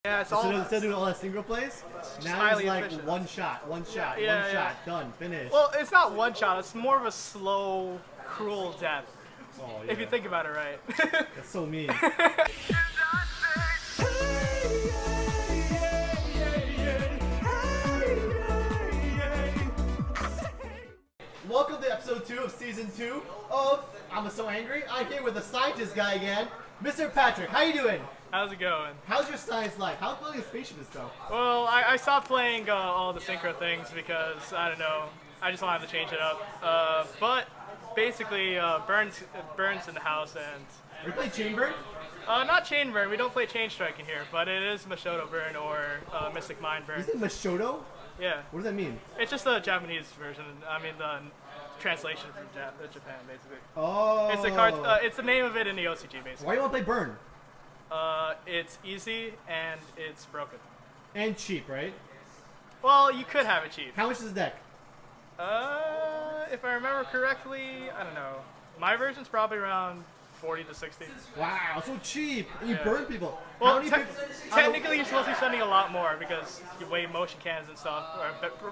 Yeah, it's all Instead of doing all that single plays, now highly it's like efficient. one shot, Yeah, one yeah. shot, done, finished. Well, it's not one shot. It's more of a slow, cruel death. Oh, If you yeah. think about it right. That's so mean. Welcome to episode 2 of season 2 of I'm So Angry. I'm here with the scientist guy again, Mr. Patrick. How you doing? How's it going? How's your science life? How's building a spaceship and stuff? Well, I stopped playing all the synchro things because, I don't know, I just wanted to change it up. But basically, Burns in the house, and You play Chainburn? not Chain Burn. We don't play Chain Strike in here, but it is Mashoto Burn or Mystic Mind Burn. Is it Mashoto? Yeah, What does that mean? it's just the Japanese version. I mean, the translation from Japan, basically. Oh. It's the card. It's the name of it in the OCG, basically. Why do you want to play Burn? It's easy and it's broken. And cheap, right? Well, you could have it cheap. How much is the deck? If I remember correctly, I don't know. My version's probably around 40 to 60. Wow, so cheap. And you Yeah. burn people. Well, How many people? technically, you're supposed to be spending a lot more because you weigh motion cannons and stuff.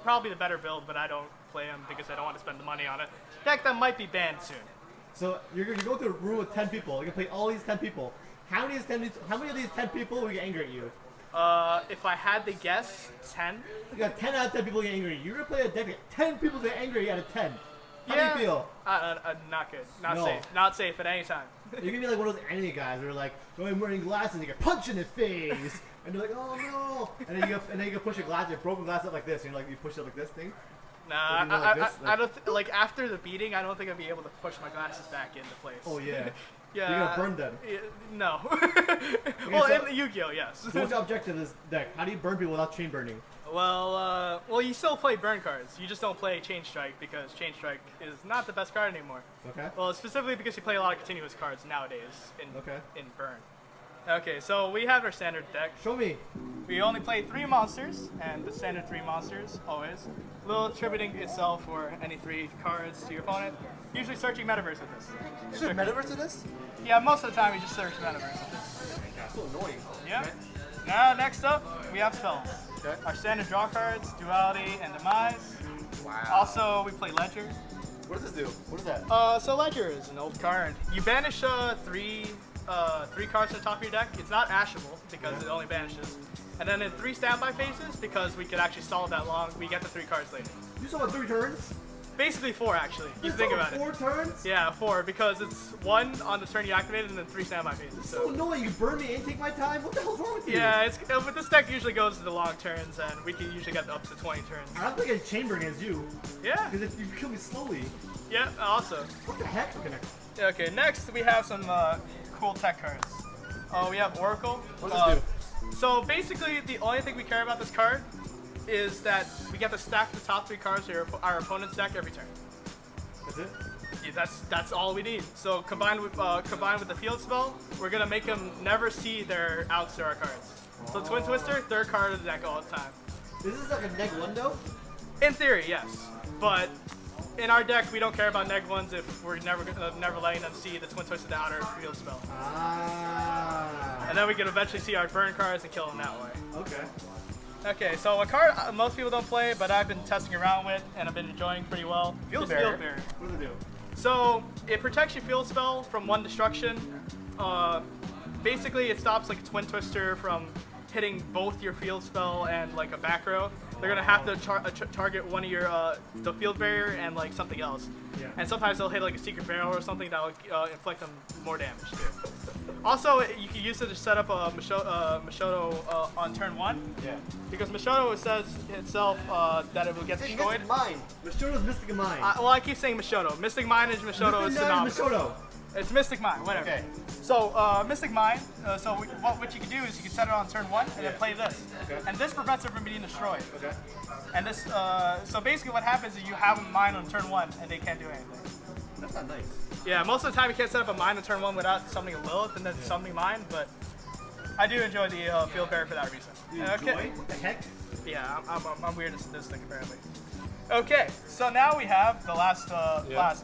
Probably the better build, but I don't play them because I don't want to spend the money on it. Deck that might be banned soon. So you're going to go through a room with 10 people. You're going to play all these 10 people. How many of these 10 people will get angry at you? If I had to guess, 10. You got 10 out of 10 people get angry at you. You're going to play a deck that 10 people get angry out of 10. How do you feel? Not good. Not No. safe. Not safe at any time. You're going to be like one of those anime guys who are like, oh, I'm wearing glasses, and you get punched in the face. And you're like, oh no. And then you can push your glass, your broken glass up like this. And you're like, you push it like this thing. Nah, you know, like this, I don't like after the beating. I don't think I'd be able to push my glasses back into place. Oh, yeah. Yeah. You're going to burn them. Yeah, no. Well, so- in Yu-Gi-Oh, yes. So what's your objective of this deck? How do you burn people without chain burning? Well, you still play burn cards. You just don't play Chain Strike because Chain Strike is not the best card anymore. Okay. Well, specifically because you play a lot of continuous cards nowadays Okay. in burn. Okay, so we have our standard deck. Show me. We only play 3 monsters, and the standard 3 monsters, always. Little attributing itself for any 3 cards to your opponent. Usually searching Metaverse with this. Is there a metaverse in this? Yeah, most of the time we just search Metaverse with this. That's so annoying. Yeah. Now, next up, we have spells. Okay. Our standard draw cards, Duality and Demise. Wow. Also, we play Ledger. What does this do? What is that? So Ledger is an old card. You banish 3 cards to the top of your deck. It's not ashable because it only banishes. And then in 3 standby phases, because we could actually stall that long, we get the 3 cards later. You saw 3 turns? Basically 4 actually. You think about it. 4 turns? Yeah, 4 because it's 1 on the turn you activate it and then 3 standby phases. So annoying. You burn me and take my time? What the hell's wrong with you? Yeah, it's but this deck usually goes to the long turns, and we can usually get up to 20 turns. I don't think I chamber against you. Yeah, Because you kill me slowly. yeah, also. What the heck? Okay, next we have some cool tech cards. We have Oracle. What does this So basically, the only thing we care about this card is that we get to stack the top 3 cards to our opponent's deck every turn. That's it? Yeah, that's all we need. So combined with the field spell, we're gonna make them never see their outs to our cards. So Twin Twister, 3rd card of the deck all the time. This is like a neg one though? In theory, yes, but in our deck, we don't care about neg ones if we're never letting them see the Twin Twister, the outer field spell. Ah. And then we can eventually see our burn cards and kill them that way. Okay. Okay, so a card most people don't play, but I've been testing around with and I've been enjoying pretty well. Field is Barrier? Field Barrier. What does it do? So it protects your field spell from 1 destruction. Basically, it stops like a Twin Twister from hitting both your field spell and like a back row. They're gonna have to target one of your the field barrier and like something else. Yeah. And sometimes they'll hit like a secret barrel or something that will inflict them more damage too. Also, you can use it to set up a Mashoto on turn 1. Yeah. Because Mashoto says itself that it will get destroyed. Mystic Mind. Mashoto's Mystic Mind. Well, I keep saying Mashoto. Mystic Mind and Mashoto is synonymous. Mashoto. It's Mystic Mind, whatever. Okay. So, Mystic Mind, what you can do is you can set it on turn 1 and then play this. Okay. And this prevents it from being destroyed. Okay. And this, so basically what happens is you have a mine on turn 1 and they can't do anything. That's not nice. Yeah, most of the time you can't set up a mine on turn 1 without summoning a Lilith and then summoning mine, but I do enjoy the Field Barrier for that reason. You enjoy? What the heck? Yeah, I'm weird as this thing apparently. Okay, so now we have the last,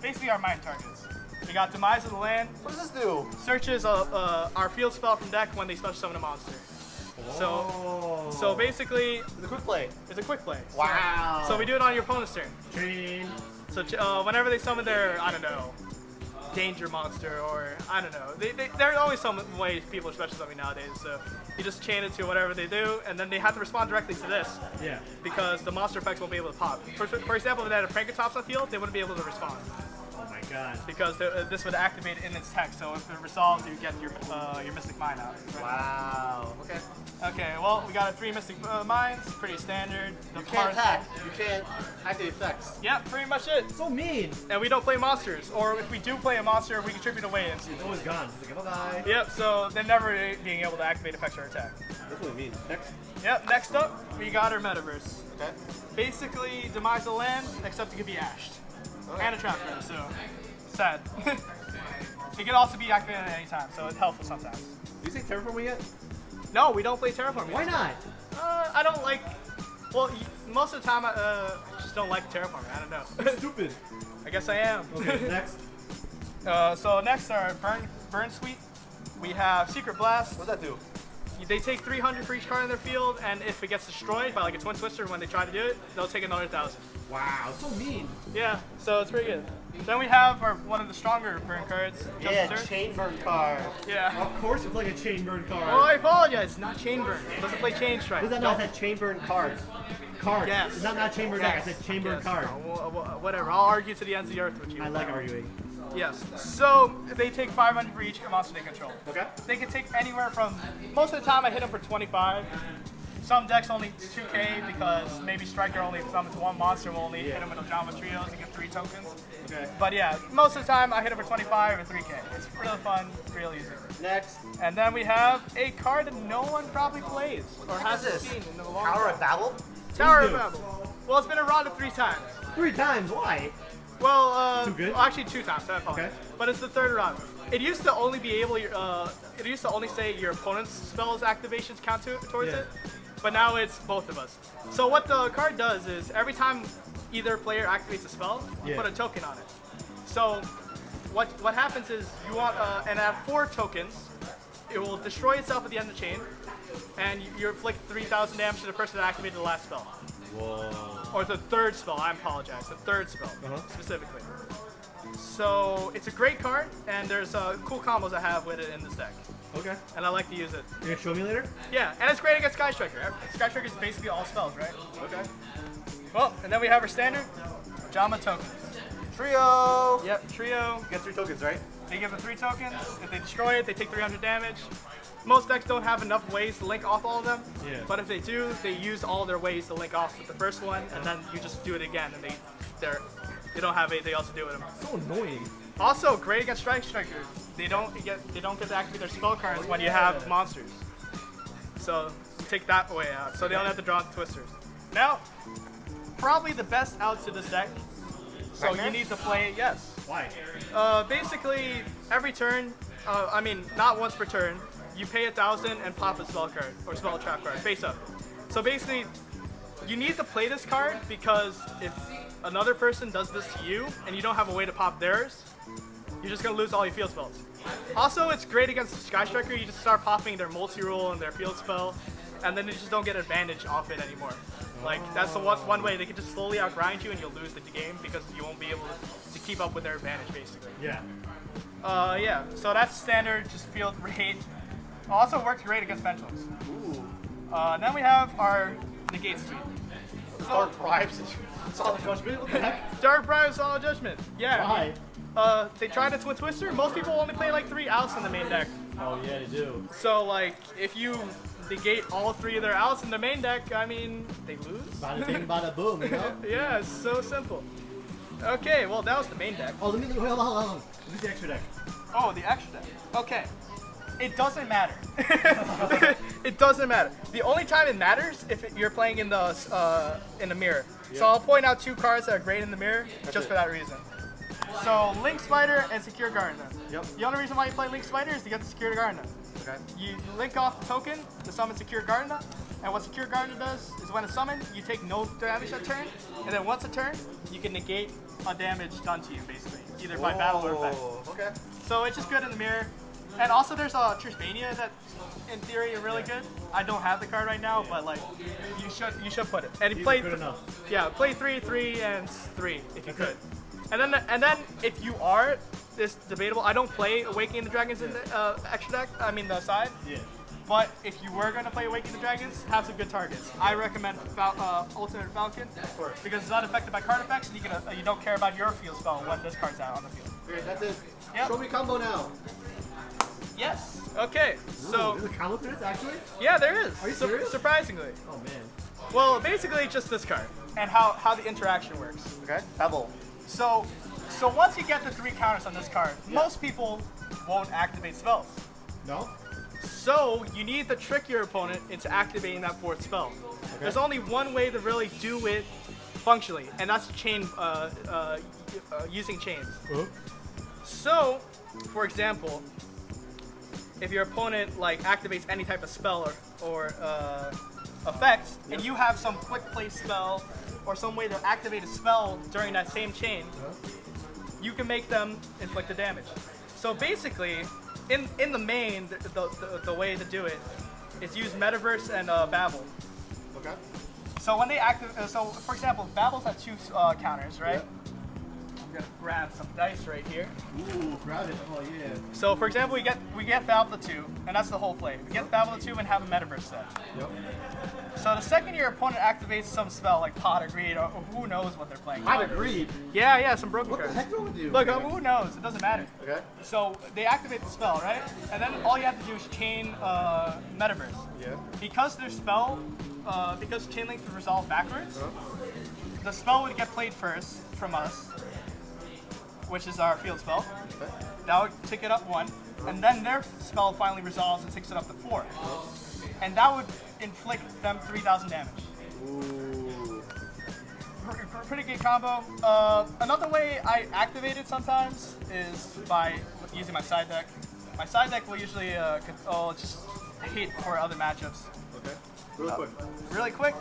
basically our mine targets. We got Demise of the Land. What does this do? Searches our field spell from deck when they special summon a monster. So basically, The quick play. it's a quick play. Wow. So we do it on your opponent's turn. Chain. So whenever they summon their, I don't know, danger monster or I don't know, there are always some ways people are special something nowadays. So you just chain it to whatever they do, and then they have to respond directly to this Yeah. because the monster effects won't be able to pop. For example, if they had a Prankertops on field, they wouldn't be able to respond Oh my god. because this would activate in its text. So if it resolves, you get your Mystic Mine out. Wow. Okay. Okay, well we got 3 Mystic Mines, pretty standard. The You can't cards- attack. You can't activate effects. Yeah, pretty much it. So mean. And we don't play monsters, or if we do play a monster, we contribute away It's instantly. always gone. It's like, bye-bye. Yep, so they're never being able to activate effects or attack. That's what it means. Next. Yep, next up, we got our Metaverse. Okay. Basically, demise the land, except it can be ashed. Okay. And a trap card, so sad. It can also be activated at any time, so it's helpful sometimes. Did you say terraforming yet? No, we don't play Terraforming. Why not? I don't like, well, most of the time I just don't like Terraforming, I don't know. Stupid. I guess I am. Okay, next. So next are Burn Sweep. We have Secret Blast. What's that do? They take 300 for each card in their field, and if it gets destroyed by like a Twin Twister when they try to do it, they'll take another 1,000. Wow, so mean. Yeah, so it's pretty good. Then we have one of the stronger burn cards. Yeah, Justice Earth. chain burn card. Yeah. Of course you're playing a chain burn card. Oh, I apologize. It's not Chain Burn. It doesn't play Chain Strike. What does that not have chain burn cards? Cards. Yes. It's not chain burn deck. I said chain burn Yes. card. Whatever. I'll argue to the ends of the earth with you. I like arguing. Yes. So they take 500 for each monster they control. Okay. They can take anywhere from, most of the time I hit them for 25. Some decks only 2k because maybe Striker only summons 1 monster, will only hit them with Ojama Trios and get 3 tokens. Okay. But yeah, most of the time I hit them for 25 or 3k. It's really fun, real easy. Next. And then we have a card that no one probably plays or What is hasn't this? seen in a long Tower time. of Babel? Tower of new? Babel. Well, it's been eroded 3 times. 3 times. Why? Well, Too good? well, actually 2 times. I apologize. Okay. But it's the 3rd round. It used to only be able. It used to only say your opponent's spells activations count towards Yeah. it, but now it's both of us. So what the card does is every time either player activates a spell, you Yeah. put a token on it. So what happens is you want and at 4 tokens, it will destroy itself at the end of the chain, and you inflict 3,000 damage to the person that activated the last spell. Whoa. Or the 3rd spell, I apologize, the 3rd spell, specifically. So it's a great card, and there's cool combos I have with it in this deck, Okay. and I like to use it. You gonna show me later? Yeah, and it's great against Sky Striker. Sky Striker is basically all spells, right? Okay. Well, and then we have our standard Jama tokens. Trio. Yep, trio. Get 3 tokens, right? They give them 3 tokens. If they destroy it, they take 300 damage. Most decks don't have enough ways to link off all of them, Yeah. but if they do, they use all their ways to link off with the first one, and then you just do it again, and they don't have anything else to do with them. So annoying. Also, great against Strike Striker. They don't get to activate their spell cards when you have monsters. So take that away out. So they don't have to draw the twisters. Now, probably the best out to this deck. So you Nightmare? need to play yes. Why? Basically every turn. I mean, not once per turn. You pay 1,000 and pop a spell card or spell trap card face up. So basically, you need to play this card because if another person does this to you and you don't have a way to pop theirs, you're just gonna lose all your field spells. Also, it's great against Sky Striker. You just start popping their multi-rule and their field spell, and then you just don't get advantage off it anymore. Like that's the one way they can just slowly outgrind you and you'll lose the game because you won't be able to keep up with their advantage basically. Yeah. Yeah. So that's standard, just field rate. Also works great against pendulums. Ooh. Then we have our negate suite. Dark bribes. Solid judgment. What the heck? Dark Bribe Solid Judgment. Yeah. Why? They tried to Twin Twister. Most people only play like 3 outs in the main deck. Oh yeah, they do. So like, if you negate all 3 of their outs in the main deck, I mean, they lose. Bada bing, bada boom, you know? Yeah, it's so simple. Okay, well that was the main deck. Oh, let me hold on. This is the extra deck. Oh, the extra deck. Okay. It doesn't matter. It doesn't matter. The only time it matters if you're playing in the mirror. So I'll point out 2 cards that are great in the mirror just for that reason. So Link Spider and Secure Gardener. Yep. The only reason why you play Link Spider is to get the Secure Gardener. Okay. You link off the token to summon Secure Gardener, and what Secure Gardener does is when it's summoned, you take no damage that turn, and then once a turn, you can negate a damage done to you basically, either by battle or effect. Whoa, Okay. So it's just good in the mirror. And also there's a Trishmania that in theory are really good. I don't have the card right now, but like you should put it. And These play are good enough. yeah, play 3, 3, and 3 if you That's could. it. And then if you are, it's debatable. I don't play Awakening the Dragons in the extra deck. I mean the side. Yeah. But if you were gonna play Awakening the Dragons, have some good targets. I recommend Ultimate Falcon because it's not affected by card effects, and you don't care about your field spell when this card's out on the field. Okay, that's it. Yep. Show me combo now. Yes. Okay. So There's a combo to this actually? yeah, there is. Are you serious? Surprisingly. Oh man. Well, basically just this card and how the interaction works. Okay. Pebble. So once you get the 3 counters on this card, most people won't activate spells. No? So you need to trick your opponent into activating that 4th spell. There's only one way to really do it functionally, and that's using chains. So, for example, if your opponent like activates any type of spell or effect, and you have some quick play spell or some way to activate a spell during that same chain, you can make them inflict the damage. So basically, in the main, the way to do it is use Metaverse and Babel. Okay. So when they activate, so for example, Babel's at 2 counters, right? Yep. I'm gonna grab some dice right here. Ooh, grab it. Oh yeah. So for example, we get Babel to 2, and that's the whole play. We get Babel to 2 and have a Metaverse set. Yep. So the second your opponent activates some spell like Pot of Greed or who knows what they're playing. Pot of Greed. Yeah, some broken What the cards. heck wrong with you? Look, who knows? It doesn't matter. Okay. So they activate the spell, right? And then all you have to do is chain Metaverse. Yeah. Because their spell, because Chain Link would resolve backwards, the spell would get played first from us, which is our field spell. Okay. That would tick it up 1, and then their spell finally resolves and takes it up to 4. And that would inflict them 3,000 damage. Ooh. Pretty good combo. Another way I activate it sometimes is by using my side deck. My side deck will usually just hit for other matchups. Okay. Really quick. Really quick,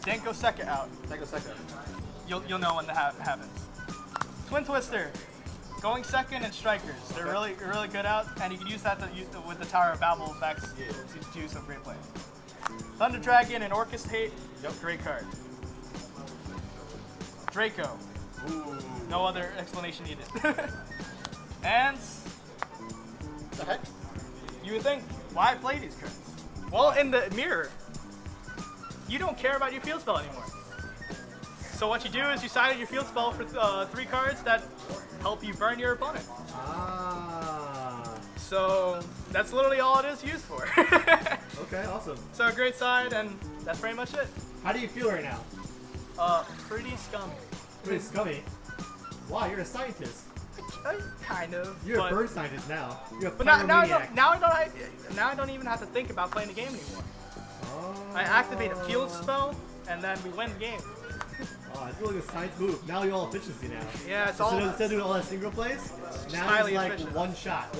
Denko Sekka out. Take a second. You'll know when that happens. Twin Twister, going second and strikers. They're really good out, and you can use that with the Tower of Babel effects to do some great plays. Thunder Dragon and Orchestrate, great card. Draco, no other explanation needed. And The heck? you would think, why play these cards? Well, in the mirror, you don't care about your field spell anymore. So what you do is you side your field spell for 3 cards that help you burn your opponent. Ah. So that's literally all it is used for. Okay, awesome. So a great side, and that's pretty much it. How do you feel right now? Pretty scummy. Pretty scummy. Wow, you're a scientist. Kind of. You're but, a bird scientist now. You're a But now pyromaniac. I don't even have to think about playing the game anymore. Oh. I activate a field spell, and then we win the game. Oh, it's really a science move. Now you're all efficiency now. Yeah, it's all. Instead of doing all that single plays, now highly it's like efficient. one shot,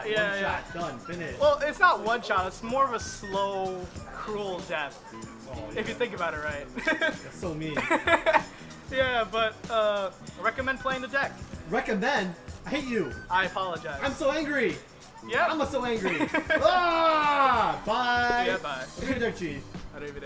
Yeah. done, finish. Well, it's not one shot. It's more of a slow, cruel death. Oh, If you think about it right. That's so mean. Yeah, but I recommend playing the deck. Recommend? I hate you. I apologize. I'm so angry. Yeah. I'm so angry. Ah! Bye. Yeah, bye. Arrivederci. Arrivederci.